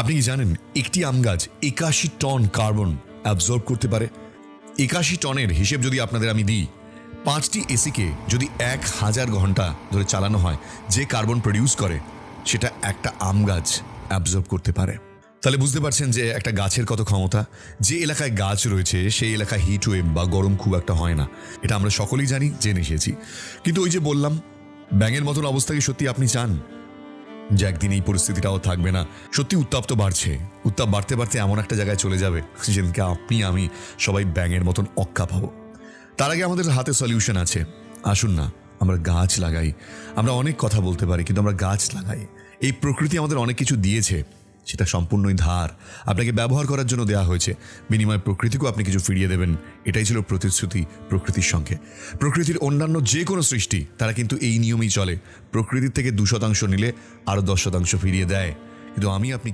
আপনি কি জানেন একটি আম গাছ ৮১ টন কার্বন অ্যাবজর্ব করতে পারে? ৮১ টনের হিসেব যদি আপনাদের আমি দিই, ৫টি এসিকে যদি ১,০০০ ঘন্টা ধরে চালানো হয়, যে কার্বন প্রডিউস করে সেটা একটা আম গাছ অ্যাবজর্ব করতে পারে। তাহলে বুঝতে পারছেন যে একটা গাছের কত ক্ষমতা। যে এলাকায় গাছ রয়েছে সেই এলাকায় হিট ওয়েভ বা গরম খুব একটা হয় না, এটা আমরা সকলেই জানি, জেনে এসেছি। কিন্তু ওই যে বললাম, ব্যাঙের মতন অবস্থা কি সত্যি আপনি চান যে একদিন এই পরিস্থিতিটাও থাকবে না? সত্যি উত্তাপ তো বাড়ছে, উত্তাপ বাড়তে বাড়তে এমন একটা জায়গায় চলে যাবে যেদিনকে আপনি আমি সবাই ব্যাঙের মতন অক্কা পাবো। তার আগে আমাদের হাতে সলিউশন আছে। আসুন না আমরা গাছ লাগাই। আমরা অনেক কথা বলতে পারি, কিন্তু আমরা গাছ লাগাই। এই প্রকৃতি আমাদের অনেক কিছু দিয়েছে, সেটা সম্পূর্ণই ধার, আপনাকে ব্যবহার করার জন্য দেওয়া হয়েছে। বিনিময়ে প্রকৃতিকেও আপনি কিছু ফিরিয়ে দেবেন, এটাই ছিল প্রতিশ্রুতি প্রকৃতির সঙ্গে। প্রকৃতির অন্যান্য যে কোনো সৃষ্টি তারা কিন্তু এই নিয়মেই চলে, প্রকৃতির থেকে ২% নিলে আরও ১০% ফিরিয়ে দেয়। কিন্তু আমি আপনি